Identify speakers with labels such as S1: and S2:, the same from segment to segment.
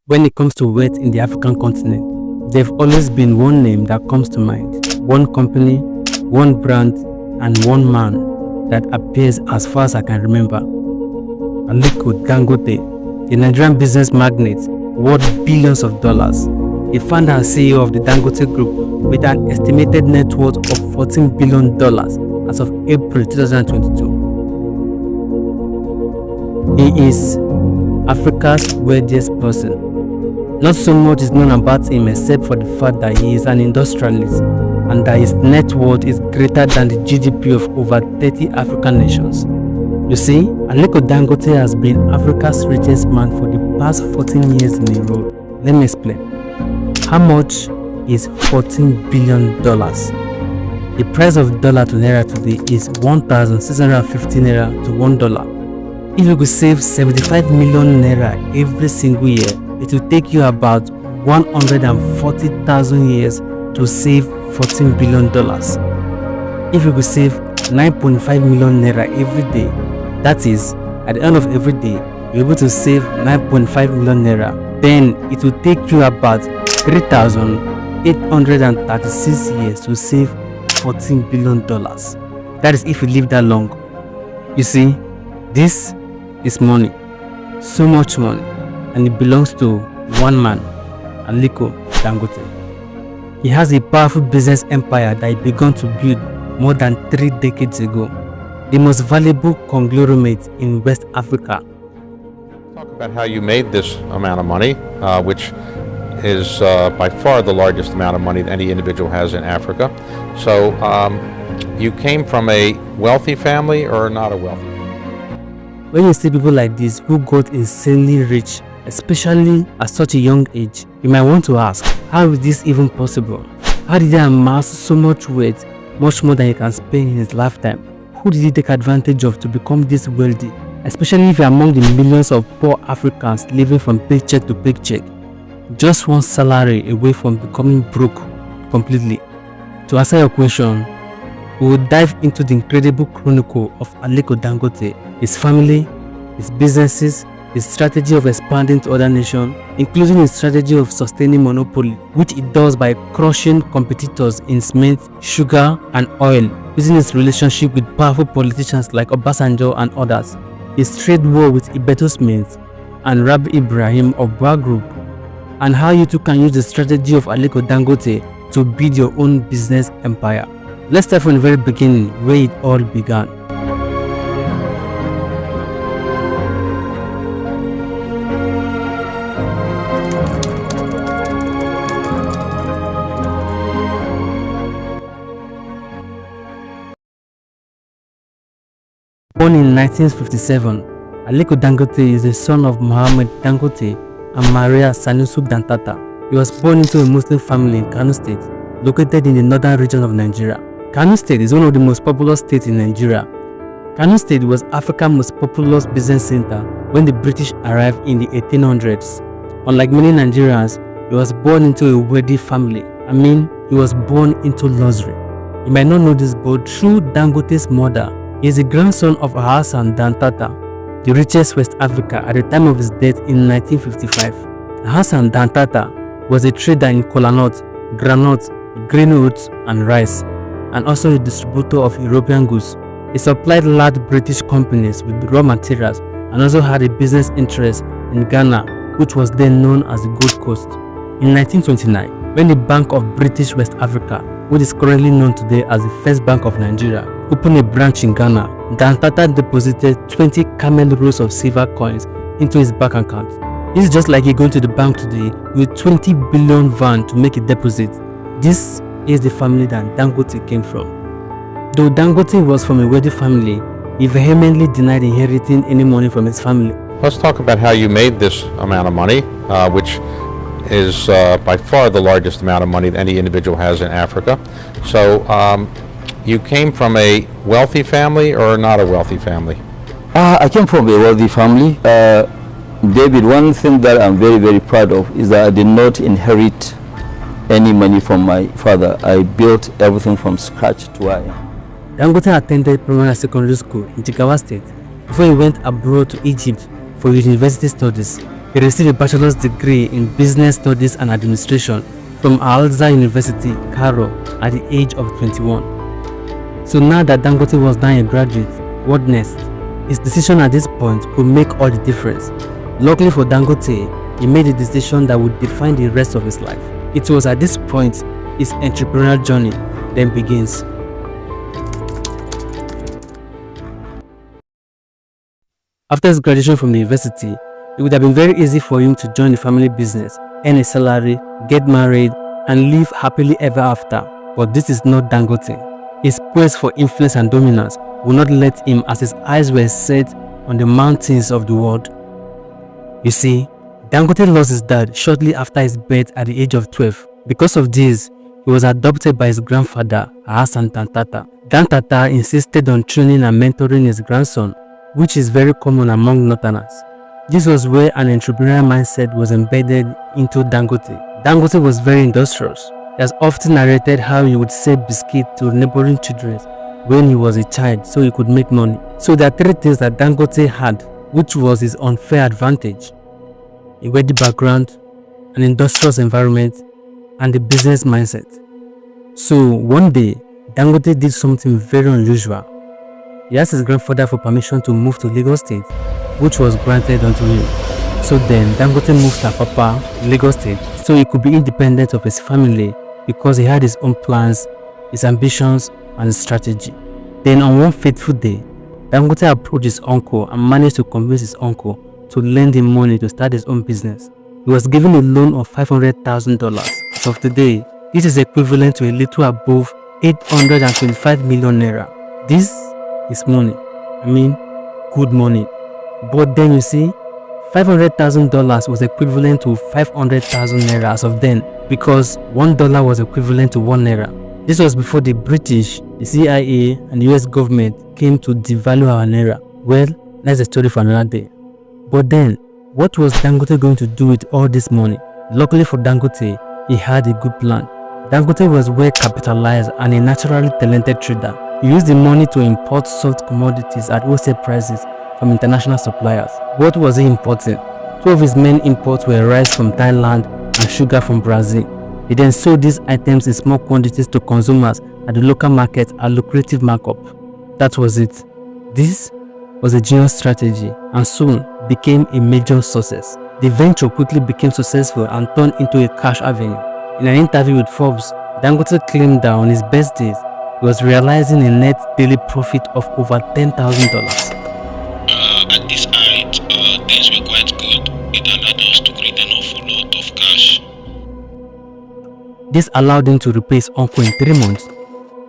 S1: When it comes to wealth in the African continent, there's always been one name that comes to mind, one company, one brand, and one man that appears as far as I can remember. Aliko Dangote, the Nigerian business magnate worth billions of dollars, the founder and CEO of the Dangote Group with an estimated net worth of $14 billion as of April 2022. He is Africa's wealthiest person. Not so much is known about him except for the fact that he is an industrialist and that his net worth is greater than the GDP of over 30 African nations. You see, Aliko Dangote has been Africa's richest man for the past 14 years in a row. Let me explain. How much is $14 billion? The price of dollar to naira today is 1,650 naira to $1. If you could save 75 million naira every single year, it will take you about 140,000 years to save $14 billion. If you could save 9.5 million naira every day, that is, at the end of every day, you're able to save 9.5 million naira, then it will take you about 3,836 years to save $14 billion. That is if you live that long. You see, this is money, so much money, and it belongs to one man, Aliko Dangote. He has a powerful business empire that he began to build more than 3 decades ago, the most valuable conglomerate in West Africa.
S2: Talk about how you made this amount of money, which is by far the largest amount of money that any individual has in Africa. So you came from a wealthy family or not a wealthy family?
S1: When you see people like this who got insanely rich, especially at such a young age, you might want to ask, how is this even possible? How did they amass so much wealth, much more than he can spend in his lifetime? Who did he take advantage of to become this wealthy, especially if you're among the millions of poor Africans living from paycheck to paycheck, just one salary away from becoming broke completely? To answer your question, we will dive into the incredible chronicle of Aliko Dangote, his family, his businesses, his strategy of expanding to other nations, including his strategy of sustaining monopoly, which it does by crushing competitors in cement, sugar, and oil, using his relationship with powerful politicians like Obasanjo and others, his trade war with Ibeto Cement and Rabbi Ibrahim of BUA Group, and how you too can use the strategy of Aliko Dangote to build your own business empire. Let's start from the very beginning, where it all began. Born in 1957, Aliko Dangote is the son of Muhammad Dangote and Maria Sanusi Dantata. He was born into a Muslim family in Kano State, located in the northern region of Nigeria. Kano State is one of the most populous states in Nigeria. Kano State was Africa's most populous business center when the British arrived in the 1800s. Unlike many Nigerians, he was born into a wealthy family. He was born into luxury. You might not know this, but through Dangote's mother, he is the grandson of Hassan Dantata, the richest West Africa at the time of his death in 1955. Hassan Dantata was a trader in kola nut, groundnut, green oats, and rice, and also a distributor of European goods. He supplied large British companies with raw materials and also had a business interest in Ghana, which was then known as the Gold Coast. In 1929, when the Bank of British West Africa, which is currently known today as the First Bank of Nigeria, opened a branch in Ghana, Dantata deposited 20 camel rolls of silver coins into his bank account. This is just like you going to the bank today with 20 billion van to make a deposit. This is the family that Dangote came from. Though Dangote was from a wealthy family, he vehemently denied inheriting any money from his family.
S2: Let's talk about how you made this amount of money, which is by far the largest amount of money that any individual has in Africa. So you came from a wealthy family or not a wealthy family?
S3: I came from a wealthy family. David, one thing that I'm very, very proud of is that I did not inherit any money from my father. I built everything from scratch to where I am.
S1: Dangote attended primary secondary school in Jigawa State before he went abroad to Egypt for university studies. He received a bachelor's degree in business studies and administration from Al-Azhar University, Cairo, at the age of 21. So now that Dangote was now a graduate, what next? His decision at this point could make all the difference. Luckily for Dangote, he made a decision that would define the rest of his life. It was at this point his entrepreneurial journey then begins. After his graduation from the university, it would have been very easy for him to join the family business, earn a salary, get married, and live happily ever after. But this is not Dangote. His quest for influence and dominance would not let him, as his eyes were set on the mountains of the world. You see, Dangote lost his dad shortly after his birth at the age of 12. Because of this, he was adopted by his grandfather, Hassan Dantata. Dantata insisted on training and mentoring his grandson, which is very common among Northerners. This was where an entrepreneurial mindset was embedded into Dangote. Dangote was very industrious. He has often narrated how he would sell biscuits to neighboring children when he was a child so he could make money. So there are three things that Dangote had, which was his unfair advantage: a wealthy background, an industrious environment, and a business mindset. So one day, Dangote did something very unusual. He asked his grandfather for permission to move to Lagos State, which was granted unto him. So then Dangote moved to Apapa, Lagos State, so he could be independent of his family because he had his own plans, his ambitions, and his strategy. Then on one fateful day, Dangote approached his uncle and managed to convince his uncle to lend him money to start his own business. He was given a loan of $500,000. As of today, this is equivalent to a little above 825 million naira. This is money. I mean, good money. But then you see, $500,000 was equivalent to 500,000 naira as of then, because $1 was equivalent to 1 naira. This was before the British, the CIA, and the US government came to devalue our naira. Well, that's a story for another day. But then, what was Dangote going to do with all this money? Luckily for Dangote, he had a good plan. Dangote was well capitalized and a naturally talented trader. He used the money to import soft commodities at wholesale prices from international suppliers. What was he importing? Two of his main imports were rice from Thailand and sugar from Brazil. He then sold these items in small quantities to consumers at the local market at lucrative markup. That was it. This was a genius strategy and soon became a major success. The venture quickly became successful and turned into a cash avenue. In an interview with Forbes, Dangote claimed that on his best days, he was realizing a net daily profit of over $10,000.
S4: At this height, things were quite good. It allowed us to create an awful lot of cash.
S1: This allowed him to repay his uncle in 3 months.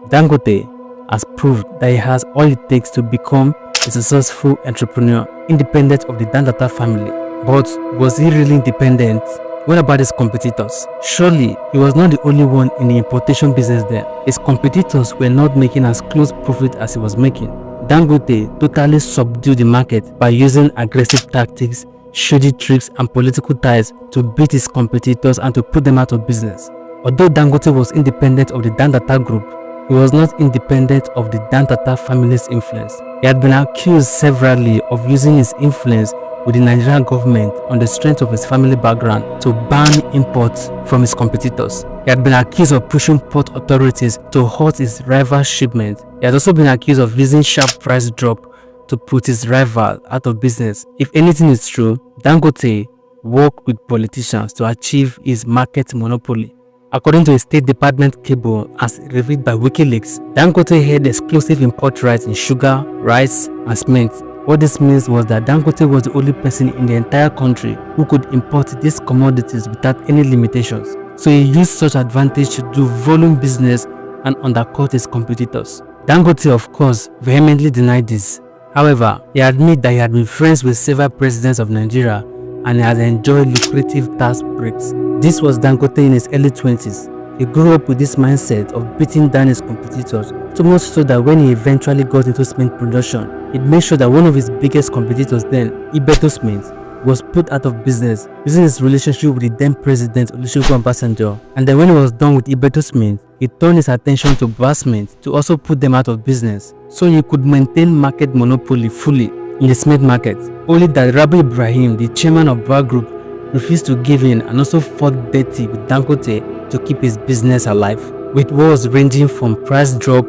S1: Dangote has proved that he has all it takes to become a successful entrepreneur, independent of the Dantata family. But was he really independent? What about his competitors? Surely, he was not the only one in the importation business there. His competitors were not making as close profit as he was making. Dangote totally subdued the market by using aggressive tactics, shady tricks, and political ties to beat his competitors and to put them out of business. Although Dangote was independent of the Dantata group, he was not independent of the Dantata family's influence. He had been accused severally of using his influence with the Nigerian government on the strength of his family background to ban imports from his competitors. He had been accused of pushing port authorities to halt his rival's shipment. He had also been accused of using sharp price drop to put his rival out of business. If anything is true, Dangote worked with politicians to achieve his market monopoly. According to a State Department cable as revealed by WikiLeaks, Dangote had exclusive import rights in sugar, rice, and cement. What this means was that Dangote was the only person in the entire country who could import these commodities without any limitations. So he used such advantage to do volume business and undercut his competitors. Dangote, of course, vehemently denied this. However, he admitted that he had been friends with several presidents of Nigeria and he had enjoyed lucrative tax breaks. This was Dangote in his early 20s. He grew up with this mindset of beating down his competitors, so much so that when he eventually got into cement production, he'd made sure that one of his biggest competitors then, Ibeto Cement, was put out of business using his relationship with the then President Olusegun Obasanjo. And then when he was done with Ibeto Cement, he turned his attention to BUA Cement to also put them out of business, so he could maintain market monopoly fully. in the cement market, only that Rabbi Ibrahim, the chairman of BUA Group, refused to give in and also fought dirty with Dangote to keep his business alive, with wars ranging from price drop,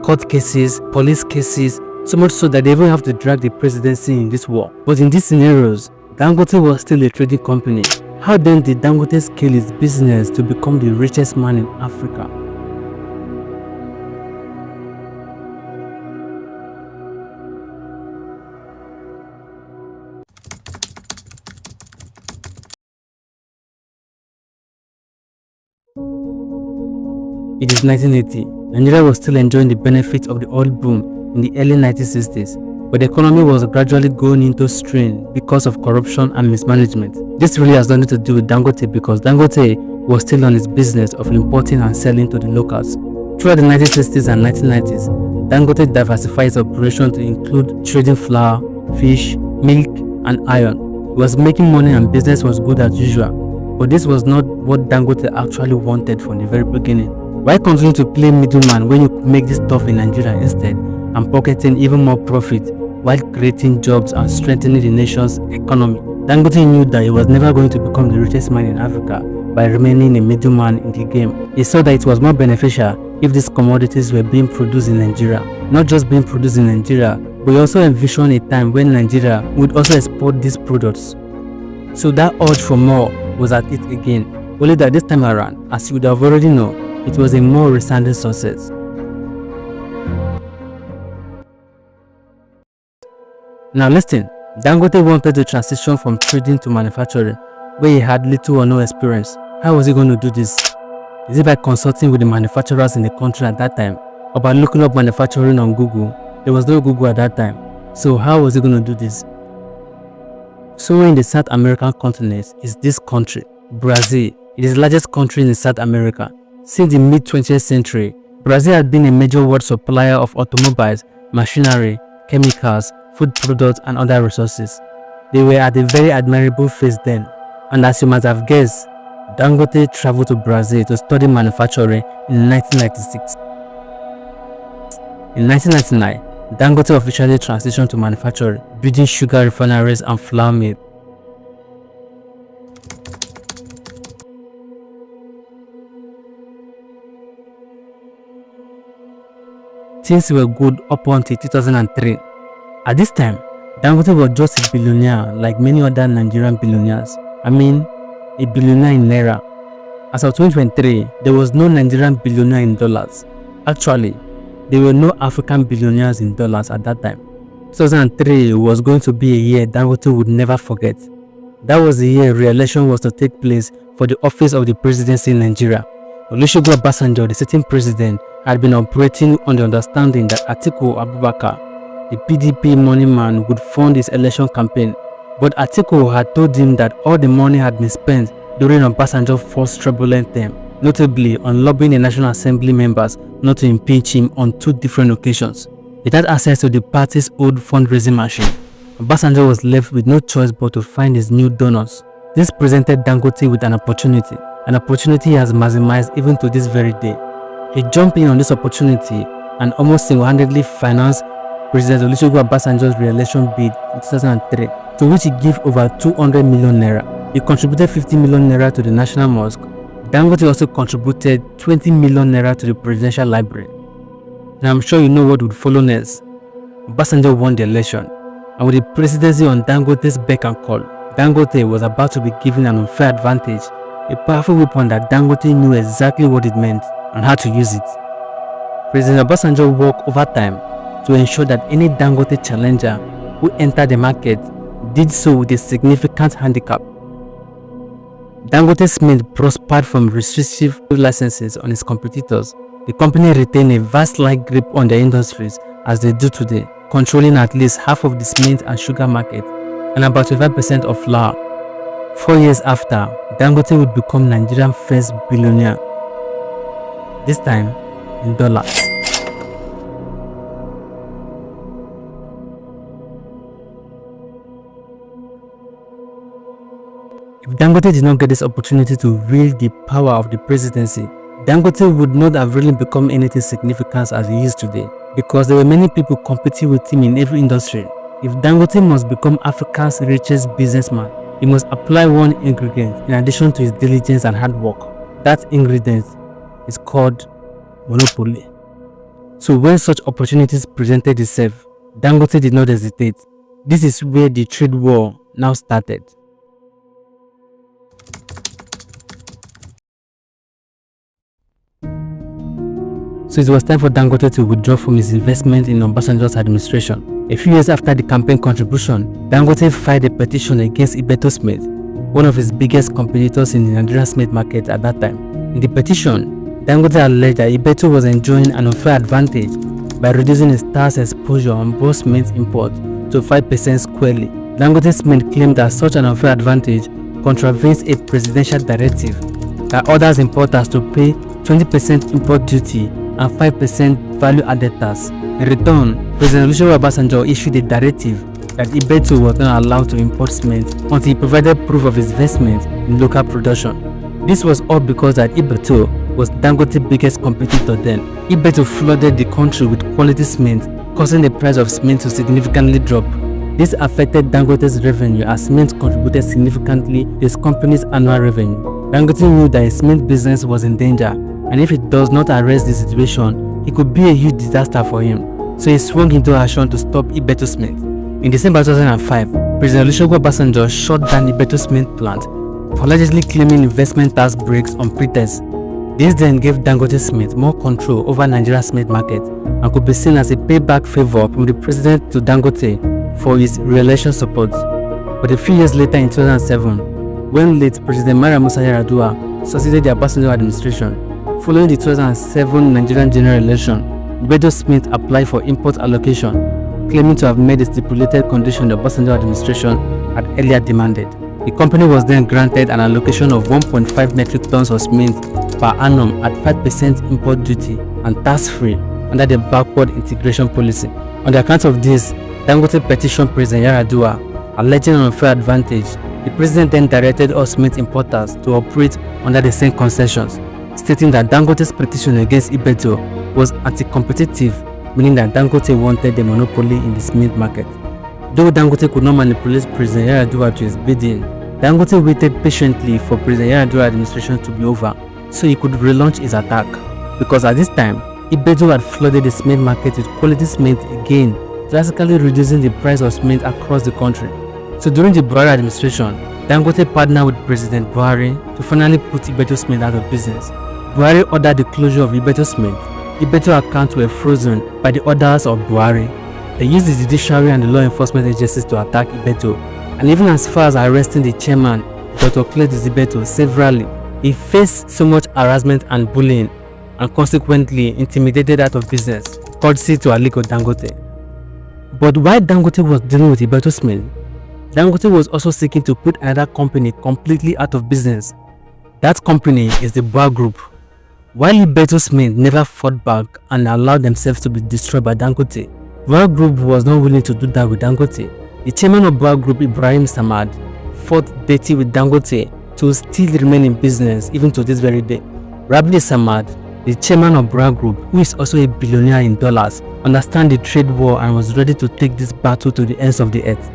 S1: court cases, police cases, so much so that they even have to drag the presidency in this war. But in these scenarios, Dangote was still a trading company. How then did Dangote scale his business to become the richest man in Africa? It is 1980. Nigeria was still enjoying the benefits of the oil boom in the early 1960s, but the economy was gradually going into strain because of corruption and mismanagement. This really has nothing to do with Dangote because Dangote was still on his business of importing and selling to the locals. Throughout the 1960s and 1990s, Dangote diversified its operation to include trading flour, fish, milk, and iron. He was making money and business was good as usual, but this was not what Dangote actually wanted from the very beginning. Why continue to play middleman when you could make this stuff in Nigeria instead and pocketing even more profit while creating jobs and strengthening the nation's economy? Dangote knew that he was never going to become the richest man in Africa by remaining a middleman in the game. He saw that it was more beneficial if these commodities were being produced in Nigeria. Not just being produced in Nigeria, but he also envisioned a time when Nigeria would also export these products. So that urge for more was at it again, only that this time around, as you would have already known, it was a more resounding success. Now listen, Dangote wanted to transition from trading to manufacturing, where he had little or no experience. How was he going to do this? Is it by consulting with the manufacturers in the country at that time? Or by looking up manufacturing on Google? There was no Google at that time. So how was he going to do this? Somewhere in the South American continent is this country, Brazil. It is the largest country in South America. Since the mid-20th century, Brazil had been a major world supplier of automobiles, machinery, chemicals, food products, and other resources. They were at a very admirable phase then, and as you might have guessed, Dangote traveled to Brazil to study manufacturing in 1996. In 1999, Dangote officially transitioned to manufacturing, building sugar refineries and flour mills. Things were good up until 2003. At this time, Dangote was just a billionaire like many other Nigerian billionaires. I mean, a billionaire in naira. As of 2023, there was no Nigerian billionaire in dollars. Actually, there were no African billionaires in dollars at that time. 2003 was going to be a year Dangote would never forget. That was the year re-election was to take place for the office of the presidency in Nigeria. Olusegun Obasanjo, the sitting president, had been operating on the understanding that Atiku Abubakar, the PDP money man, would fund his election campaign. But Atiku had told him that all the money had been spent during Obasanjo's first turbulent term, notably on lobbying the National Assembly members not to impeach him on 2 different occasions. It had access to the party's old fundraising machine. Obasanjo was left with no choice but to find his new donors. This presented Dangote with an opportunity he has maximized even to this very day. He jumped in on this opportunity and almost single-handedly financed President Olusegun Obasanjo's re-election bid in 2003, to which he gave over 200 million naira. He contributed 50 million naira to the National Mosque. Dangote also contributed 20 million naira to the Presidential Library. And I'm sure you know what would follow next. Obasanjo won the election, and with the presidency on Dangote's beck and call, Dangote was about to be given an unfair advantage, a powerful weapon that Dangote knew exactly what it meant and how to use it. President Obasanjo worked overtime to ensure that any Dangote challenger who entered the market did so with a significant handicap. Dangote Cement prospered from restrictive licenses on its competitors. The company retained a vast-like grip on their industries as they do today, controlling at least half of the cement and sugar market and about 25% of flour. 4 years after, Dangote would become Nigeria's first billionaire, this time in dollars. If Dangote did not get this opportunity to wield the power of the presidency, Dangote would not have really become anything significant as he is today, because there were many people competing with him in every industry. If Dangote must become Africa's richest businessman, he must apply one ingredient in addition to his diligence and hard work. That ingredient is called monopoly. So when such opportunities presented itself, Dangote did not hesitate. This is where the trade war now started. So it was time for Dangote to withdraw from his investment in Obasanjo's administration. A few years after the campaign contribution, Dangote filed a petition against Ibeto Cement, one of his biggest competitors in the Nigerian cement market at that time. In the petition, Dangote alleged that Ibeto was enjoying an unfair advantage by reducing his tax exposure on both cement import to 5% squarely. Dangote Cement claimed that such an unfair advantage contravenes a presidential directive that orders importers to pay 20% import duty and 5% value-added tax. In return, President Olusegun Obasanjo issued a directive that Ibeto was not allowed to import cement until he provided proof of his investment in local production. This was all because that Ibeto was Dangote's biggest competitor then. Ibeto flooded the country with quality cement, causing the price of cement to significantly drop. This affected Dangote's revenue as cement contributed significantly to his company's annual revenue. Dangote knew that his cement business was in danger, and if he does not arrest the situation, it could be a huge disaster for him. So he swung into action to stop Ibeto Cement. In December 2005, President Olusegun Obasanjo shut down Ibeto Cement plant for allegedly claiming investment tax breaks on pretext. This then gave Dangote Cement more control over Nigeria's cement market and could be seen as a payback favor from the president to Dangote for his re-election support. But a few years later in 2007, when late President Musa Yar'Adua succeeded the Obasanjo administration, following the 2007 Nigerian general election, Ibeto Cement applied for import allocation, claiming to have met the stipulated condition the Obasanjo administration had earlier demanded. The company was then granted an allocation of 1.5 metric tons of cement per annum at 5% import duty and tax-free under the backward integration policy. On the account of this, Dangote petitioned President Yar'Adua, alleging an unfair advantage. The president then directed all cement importers to operate under the same concessions, stating that Dangote's petition against Ibeto was anti-competitive, meaning that Dangote wanted a monopoly in the cement market. Though Dangote could not manipulate President Yar'Adua to his bidding, Dangote waited patiently for President Yar'Adua's administration to be over so he could relaunch his attack. Because at this time, Ibeto had flooded the cement market with quality cement again, drastically reducing the price of cement across the country. So during the Buhari administration, Dangote partnered with President Buhari to finally put Ibeto Cement out of business. Buhari ordered the closure of Ibeto Cement. Ibeto accounts were frozen by the orders of Buhari. They used the judiciary and the law enforcement agencies to attack Ibeto, and even as far as arresting the chairman, Dr. Cledis Ibeto, severally. He faced so much harassment and bullying and consequently intimidated out of business, courtesy to Aliko Dangote. But while Dangote was dealing with Ibeto Cement, Dangote was also seeking to put another company completely out of business. That company is the BUA Group. While Ibeto Cement never fought back and allowed themselves to be destroyed by Dangote, BUA Group was not willing to do that with Dangote. The chairman of BUA Group, Ibrahim Samad, fought dirty with Dangote to still remain in business even to this very day. Rabbi Samad, the chairman of BUA Group, who is also a billionaire in dollars, understands the trade war and was ready to take this battle to the ends of the earth.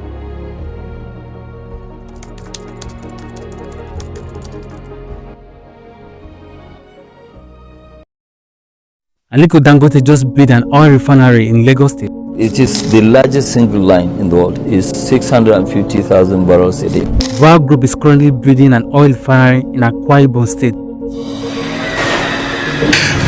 S1: Aliko Dangote just built an oil refinery in Lagos State.
S3: It is the largest single line in the world. It's 650,000 barrels a day.
S1: BUA Group is currently building an oil refinery in Akwa Ibom State.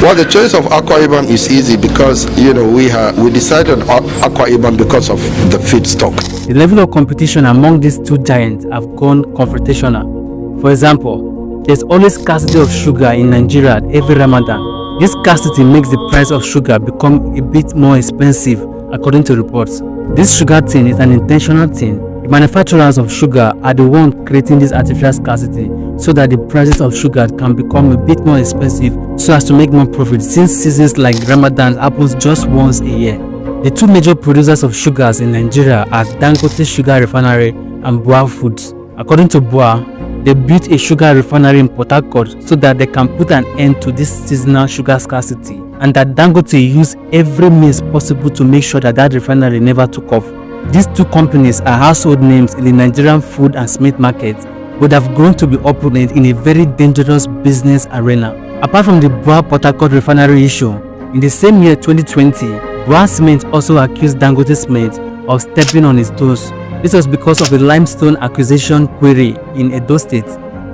S5: Well, the choice of Akwa Ibom is easy because, we decided on Akwa Ibom because of the feedstock.
S1: The level of competition among these two giants have gone confrontational. For example, there's always scarcity of sugar in Nigeria at every Ramadan. This scarcity makes the price of sugar become a bit more expensive, according to reports. This sugar thing is an intentional thing. The manufacturers of sugar are the ones creating this artificial scarcity so that the prices of sugar can become a bit more expensive so as to make more profit, since seasons like Ramadan happens just once a year. The two major producers of sugars in Nigeria are Dangote Sugar Refinery and BUA Foods. According to BUA, they built a sugar refinery in Port Harcourt so that they can put an end to this seasonal sugar scarcity, and that Dangote used every means possible to make sure that that refinery never took off. These two companies are household names in the Nigerian food and cement market, but have grown to be opponents in a very dangerous business arena. Apart from the BUA Port Harcourt refinery issue, in the same year 2020, BUA Cement also accused Dangote Cement of stepping on its toes. This was because of the limestone acquisition query in Edo State.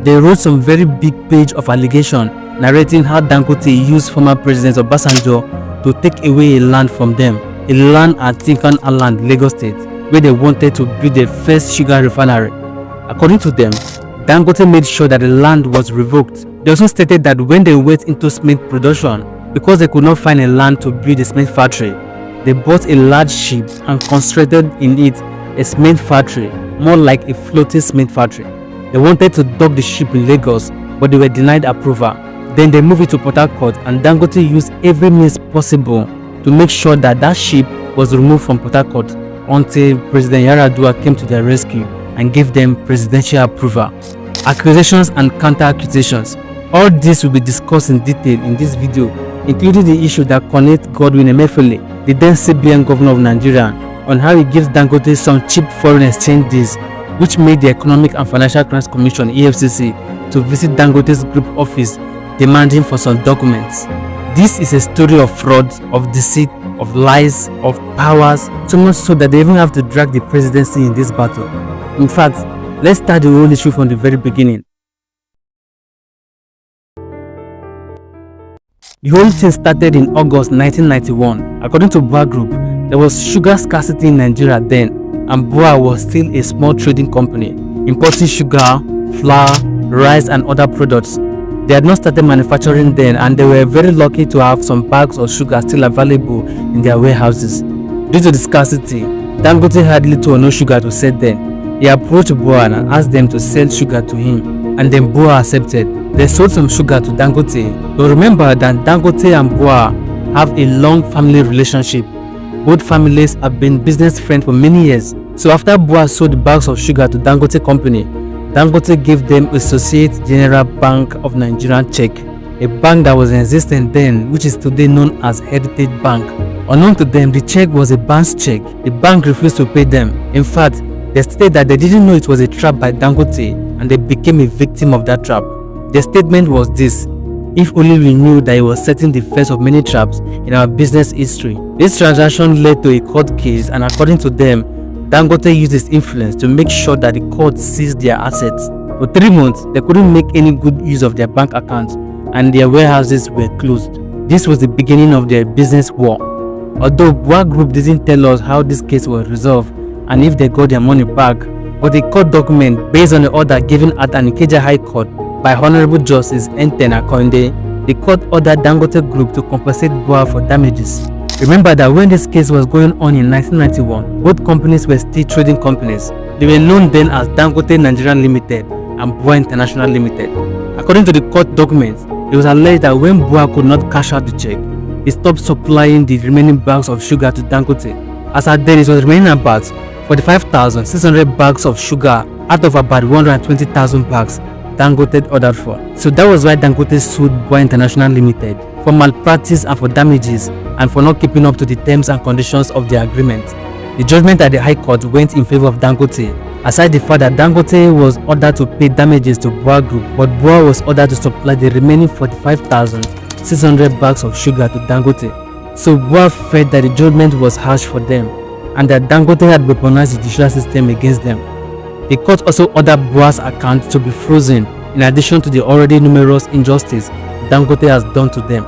S1: They wrote some very big page of allegation narrating how Dangote used former President Obasanjo to take away a land from them, a land at Tinkan Island, Lagos State, where they wanted to build their first sugar refinery. According to them, Dangote made sure that the land was revoked. They also stated that when they went into cement production, because they could not find a land to build a cement factory, they bought a large ship and constructed in it a cement factory, more like a floating cement factory. They wanted to dock the ship in Lagos, but they were denied approval. Then they moved it to Port Harcourt, and Dangote used every means possible to make sure that that ship was removed from Port Harcourt until President Yaradua came to their rescue and gave them presidential approval. Accusations and counter-accusations. All this will be discussed in detail in this video, including the issue that connects Godwin Emefiele, the then CBN governor of Nigeria, on how he gives Dangote some cheap foreign exchange deals, which made the Economic and Financial Crimes Commission (EFCC) to visit Dangote's group office demanding for some documents. This is a story of fraud, of deceit, of lies, of powers, so much so that they even have to drag the presidency in this battle. In fact, let's start the whole issue from the very beginning. The whole thing started in August 1991. According to BUA Group, there was sugar scarcity in Nigeria then, and BUA was still a small trading company, importing sugar, flour, rice and other products. They had not started manufacturing then, and they were very lucky to have some bags of sugar still available in their warehouses. Due to the scarcity, Dangote had little or no sugar to sell then. He approached BUA and asked them to sell sugar to him, and then BUA accepted. They sold some sugar to Dangote. But remember that Dangote and BUA have a long family relationship. Both families have been business friends for many years. So after BUA sold the bags of sugar to Dangote company, Dangote gave them Associate General Bank of Nigeria check, a bank that was in existence then, which is today known as Heritage Bank. Unknown to them, the check was a bounce check. The bank refused to pay them. In fact, they stated that they didn't know it was a trap by Dangote, and they became a victim of that trap. Their statement was this: if only we knew that he was setting the first of many traps in our business history. This transaction led to a court case, and according to them, Dangote used his influence to make sure that the court seized their assets. For 3 months, they couldn't make any good use of their bank accounts, and their warehouses were closed. This was the beginning of their business war. Although BUA Group didn't tell us how this case was resolved and if they got their money back, but a court document based on the order given at an Ikeja High Court by Honorable Justice Enten Akonde, the court ordered Dangote Group to compensate BUA for damages. Remember that when this case was going on in 1991, both companies were still trading companies. They were known then as Dangote Nigeria Limited and BUA International Limited. According to the court documents, it was alleged that when BUA could not cash out the check, he stopped supplying the remaining bags of sugar to Dangote. As at then, it was remaining about 45,600 bags of sugar out of about 120,000 bags Dangote ordered for. So that was why Dangote sued BUA International Limited for malpractice and for damages, and for not keeping up to the terms and conditions of the agreement. The judgment at the High Court went in favor of Dangote, aside the fact that Dangote was ordered to pay damages to BUA Group, but BUA was ordered to supply the remaining 45,600 bags of sugar to Dangote. So BUA felt that the judgment was harsh for them, and that Dangote had weaponized the judicial system against them. The court also ordered BUA's account to be frozen, in addition to the already numerous injustice Dangote has done to them.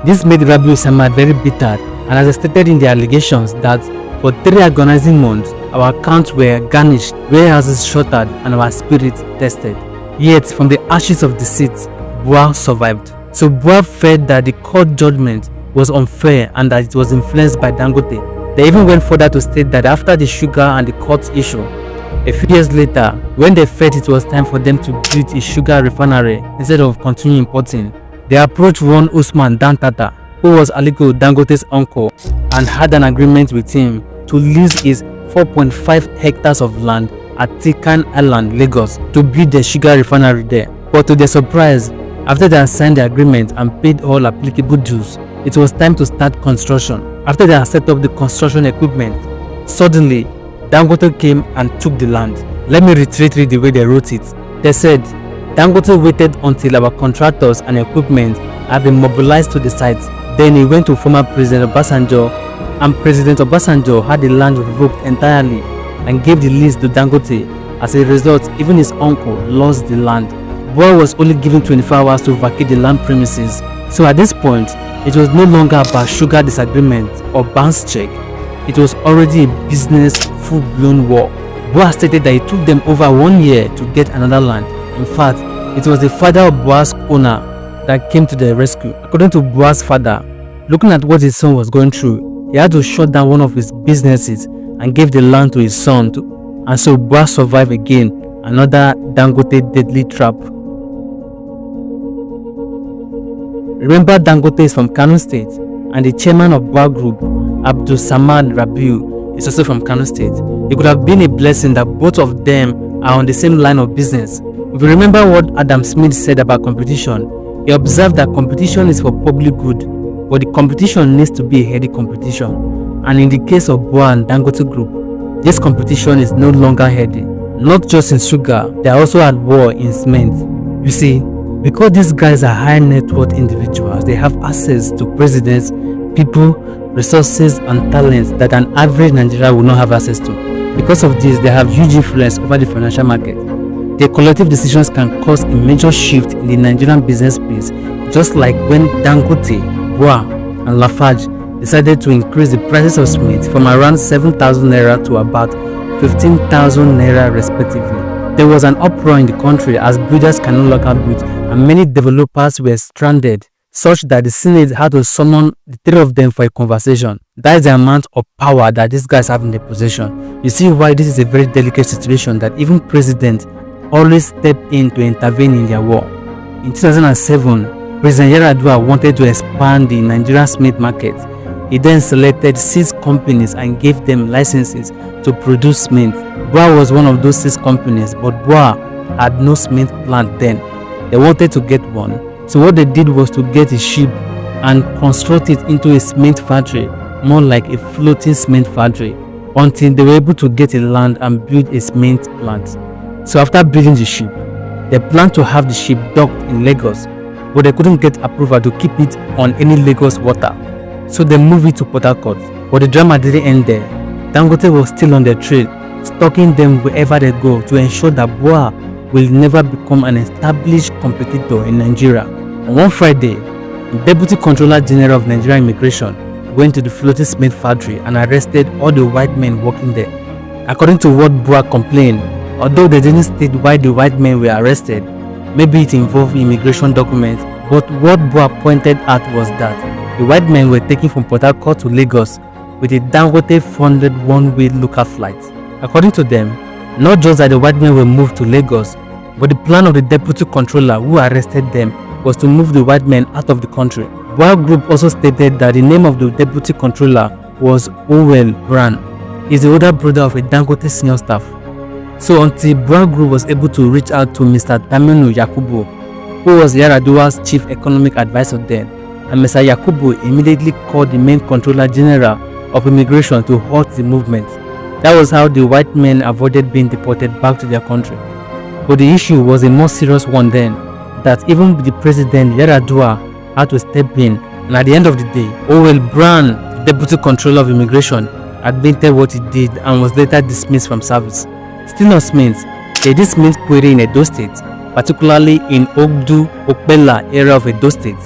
S1: This made Rabiu Samad very bitter, and as stated in the allegations that for 3 agonizing months, our accounts were garnished, warehouses shuttered, and our spirits tested. Yet, from the ashes of deceit, BUA survived. So BUA felt that the court judgment was unfair and that it was influenced by Dangote. They even went further to state that after the sugar and the court issue, a few years later, when they felt it was time for them to build a sugar refinery instead of continuing importing, they approached one Usman Dantata, who was Aliko Dangote's uncle, and had an agreement with him to lease his 4.5 hectares of land at Tinkan Island, Lagos, to build the sugar refinery there. But to their surprise, after they had signed the agreement and paid all applicable dues, it was time to start construction. After they had set up the construction equipment, suddenly, Dangote came and took the land. Let me reiterate the way they wrote it. They said, Dangote waited until our contractors and equipment had been mobilized to the site. Then he went to former President Obasanjo, and President Obasanjo had the land revoked entirely and gave the lease to Dangote. As a result, even his uncle lost the land. BUA was only given 24 hours to vacate the land premises. So at this point, it was no longer about sugar disagreement or bounce check. It was already a business full-blown war. BUA stated that it took them over 1 year to get another land. In fact, it was the father of BUA's owner that came to the rescue. According to BUA's father, looking at what his son was going through, he had to shut down one of his businesses and gave the land to his son and so BUA survived again, another Dangote deadly trap. Remember, Dangote is from Kano State, and the chairman of BUA Group, Abdul Samad Rabiu, is also from Kano State. It could have been a blessing that both of them are on the same line of business. If you remember what Adam Smith said about competition, he observed that competition is for public good, but the competition needs to be a healthy competition. And in the case of BUA and Dangote Group, this competition is no longer healthy. Not just in sugar, they are also at war in cement. You see, because these guys are high net worth individuals, they have access to presidents, people, resources and talents that an average Nigerian will not have access to. Because of this, they have huge influence over the financial market. Their collective decisions can cause a major shift in the Nigerian business space, just like when Dangote, BUA and Lafarge decided to increase the prices of cement from around 7,000 naira to about 15,000 naira respectively. There was an uproar in the country as builders can no longer build and many developers were stranded, such that the Senate had to summon the three of them for a conversation. That is the amount of power that these guys have in their possession. You see why this is a very delicate situation, that even presidents always step in to intervene in their war. In 2007, President Yar'Adua wanted to expand the Nigerian cement market. He then selected 6 companies and gave them licenses to produce cement. BUA was one of those 6 companies, but BUA had no cement plant then. They wanted to get one, so what they did was to get a ship and construct it into a cement factory, more like a floating cement factory, until they were able to get a land and build a cement plant. So after building the ship, they planned to have the ship docked in Lagos, but they couldn't get approval to keep it on any Lagos water. So they moved it to Port Harcourt. But the drama didn't end there. Dangote was still on their trail, stalking them wherever they go to ensure that BUA will never become an established competitor in Nigeria. On one Friday, the Deputy Controller General of Nigeria Immigration went to the floating cement factory and arrested all the white men working there. According to what BUA complained, although they didn't state why the white men were arrested, maybe it involved immigration documents, but what BUA pointed out was that the white men were taken from Port Harcourt to Lagos with a Dangote-funded one-way local flight. According to them, not just that the white men were moved to Lagos, but the plan of the deputy controller who arrested them was to move the white men out of the country. BUA Group also stated that the name of the deputy controller was Owel Bran. He is the older brother of a Dangote senior staff. So until BUA Group was able to reach out to Mr. Taminu Yakubu, who was Yar'Adua's chief economic advisor then, and Mr. Yakubu immediately called the main controller general of immigration to halt the movement. That was how the white men avoided being deported back to their country. But the issue was a more serious one then, that even the president Yar'Adua had to step in, and at the end of the day, Owel Bran, the deputy controller of immigration, admitted what he did and was later dismissed from service. Still on cement, they did cement quarry in Edo State, particularly in Ogdu, Okpela area of Edo State.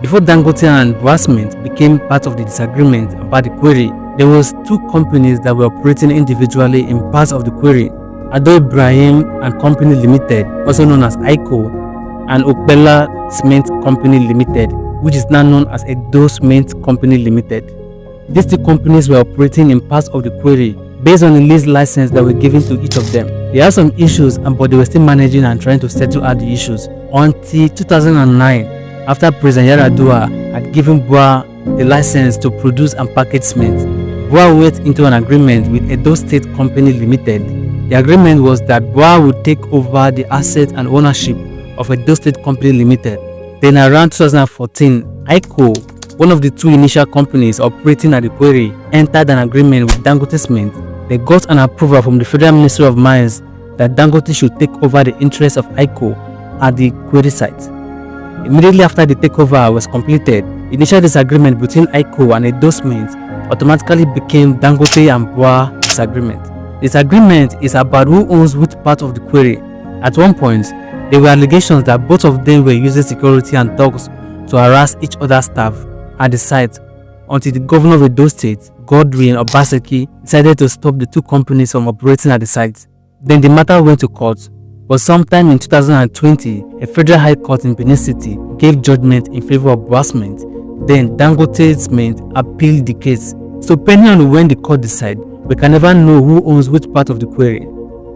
S1: Before Dangote and BUA Cement became part of the disagreement about the quarry, there was 2 companies that were operating individually in parts of the quarry: Ado Ibrahim and Company Limited, also known as ICO, and Okpela Cement Company Limited, which is now known as Edo Cement Company Limited. These 2 companies were operating in parts of the quarry based on the lease license that were given to each of them. They had some issues, but they were still managing and trying to settle out the issues until 2009, after President Yar'Adua had given BUA the license to produce and package cement. BUA went into an agreement with Edo State Company Limited. The agreement was that BUA would take over the asset and ownership of Edo State Company Limited. Then around 2014, ICO, one of the 2 initial companies operating at the quarry, entered an agreement with Dangote Cement they got an approval from the Federal Ministry of Mines that Dangote should take over the interests of ICO at the quarry site. Immediately after the takeover was completed, the initial disagreement between ICO and Ibeto Cement automatically became Dangote and BUA disagreement. This agreement is about who owns which part of the quarry. At one point, there were allegations that both of them were using security and thugs to harass each other's staff at the site until the governor of Edo State, Godwin Obaseki, decided to stop the two companies from operating at the site. Then the matter went to court, but sometime in 2020, a federal high court in Benin City gave judgment in favor of BUA Cement. Then Dangote Cement appealed the case. So depending on when the court decides, we can never know who owns which part of the quarry.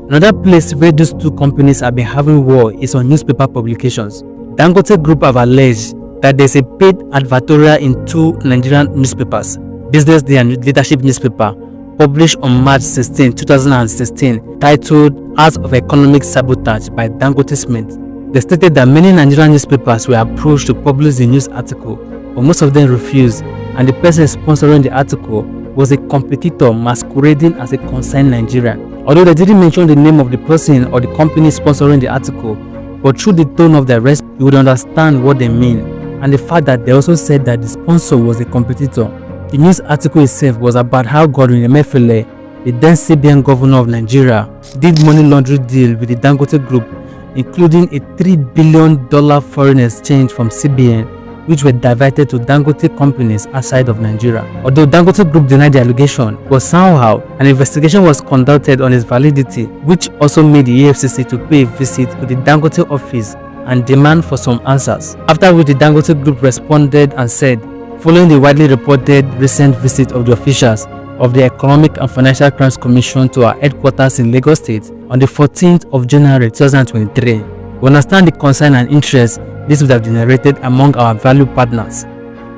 S1: Another place where these two companies have been having war is on newspaper publications. Dangote Group have alleged that there's a paid advertorial in two Nigerian newspapers, Business Day and Leadership newspaper, published on March 16, 2016, titled Art of Economic Sabotage by Dangote Cement. They stated that many Nigerian newspapers were approached to publish the news article, but most of them refused, and the person sponsoring the article was a competitor masquerading as a concerned Nigerian. Although they didn't mention the name of the person or the company sponsoring the article, but through the tone of their response, you would understand what they mean, and the fact that they also said that the sponsor was a competitor. The news article itself was about how Godwin Emefiele, the then CBN governor of Nigeria, did money laundering deal with the Dangote Group, including a $3 billion foreign exchange from CBN, which were diverted to Dangote companies outside of Nigeria. Although Dangote Group denied the allegation, but somehow an investigation was conducted on its validity, which also made the EFCC to pay a visit to the Dangote office and demand for some answers. After which the Dangote Group responded and said, following the widely reported recent visit of the officials of the Economic and Financial Crimes Commission to our headquarters in Lagos State on the 14th of January 2023, we understand the concern and interest this would have generated among our valued partners,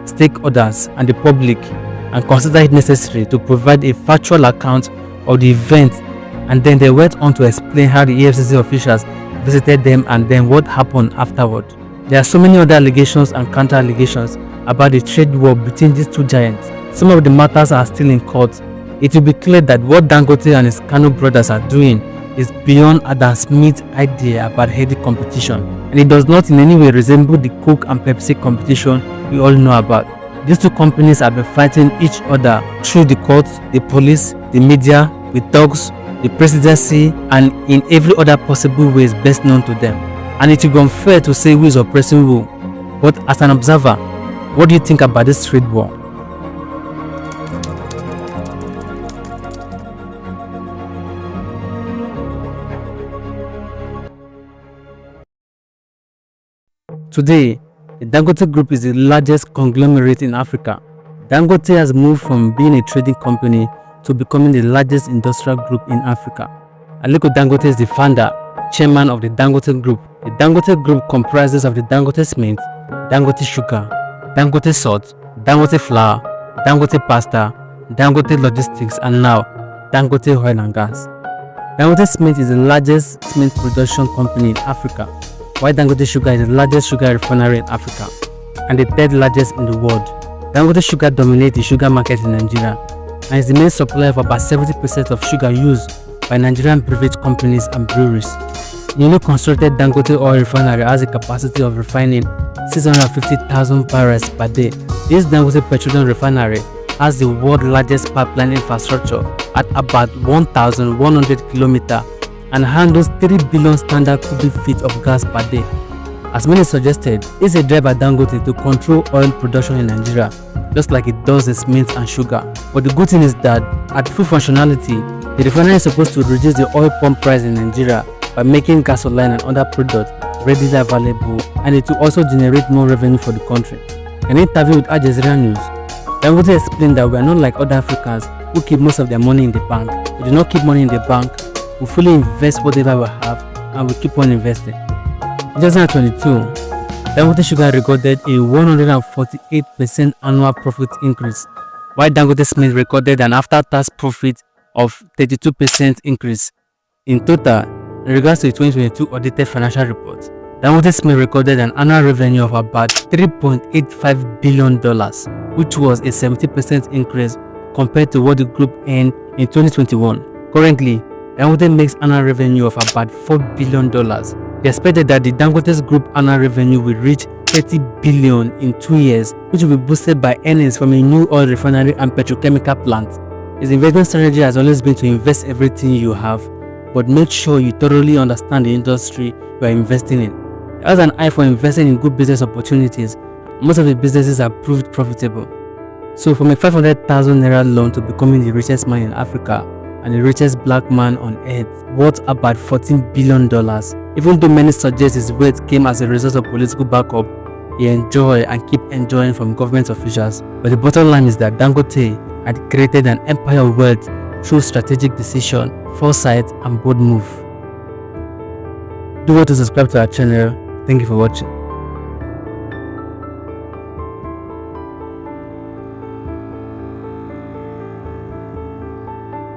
S1: stakeholders, and the public, and consider it necessary to provide a factual account of the event. And then they went on to explain how the EFCC officials visited them and then what happened afterward. There are so many other allegations and counter-allegations about the trade war between these two giants. Some of the matters are still in court. It will be clear that what Dangote and his Kano brothers are doing is beyond Adam Smith's idea about healthy competition, and it does not in any way resemble the Coke and Pepsi competition we all know about. These two companies have been fighting each other through the courts, the police, the media, the thugs, the presidency, and in every other possible ways best known to them. And it will be unfair to say who is oppressing who. But as an observer, what do you think about this trade war? Today, the Dangote Group is the largest conglomerate in Africa. Dangote has moved from being a trading company to becoming the largest industrial group in Africa. Aliko Dangote is the founder, chairman of the Dangote Group. The Dangote Group comprises of the Dangote Cement, Dangote Sugar, Dangote Salt, Dangote Flour, Dangote Pasta, Dangote Logistics, and now Dangote Oil and Gas. Dangote Cement is the largest cement production company in Africa, while Dangote Sugar is the largest sugar refinery in Africa and the third largest in the world. Dangote Sugar dominates the sugar market in Nigeria and is the main supplier of about 70% of sugar used by Nigerian beverage companies and breweries. The newly constructed Dangote Oil Refinery has a capacity of refining 650,000 barrels per day. This Dangote Petroleum Refinery has the world's largest pipeline infrastructure at about 1,100 kilometers and handles 3 billion standard cubic feet of gas per day. As many suggested, it's a drive by Dangote to control oil production in Nigeria, just like it does in cement and sugar. But the good thing is that, at full functionality, the refinery is supposed to reduce the oil pump price in Nigeria by making gasoline and other products readily available, and it will also generate more revenue for the country. In an interview with Al Jazeera News, Dangote explained that we are not like other Africans who keep most of their money in the bank. We do not keep money in the bank. We fully invest whatever we have and we keep on investing. In 2022, Dangote Sugar recorded a 148% annual profit increase, while Dangote Cement recorded an after-tax profit of 32% increase. In total, in regards to the 2022 audited financial report, Dangote Cement recorded an annual revenue of about $3.85 billion, which was a 70% increase compared to what the group earned in 2021. Currently, Dangote makes annual revenue of about $4 billion. They expected that the Dangote's group annual revenue will reach $30 billion in 2 years, which will be boosted by earnings from a new oil refinery and petrochemical plant. His investment strategy has always been to invest everything you have, but make sure you thoroughly understand the industry you are investing in. He has an eye for investing in good business opportunities. Most of the businesses are proved profitable. So from a 500,000 naira loan to becoming the richest man in Africa and the richest black man on earth, worth about $14 billion. Even though many suggest his wealth came as a result of political backup he enjoy and keep enjoying from government officials, but the bottom line is that Dangote had created an empire of wealth through strategic decision, foresight, and bold move. Do well to subscribe to our channel. Thank you for watching.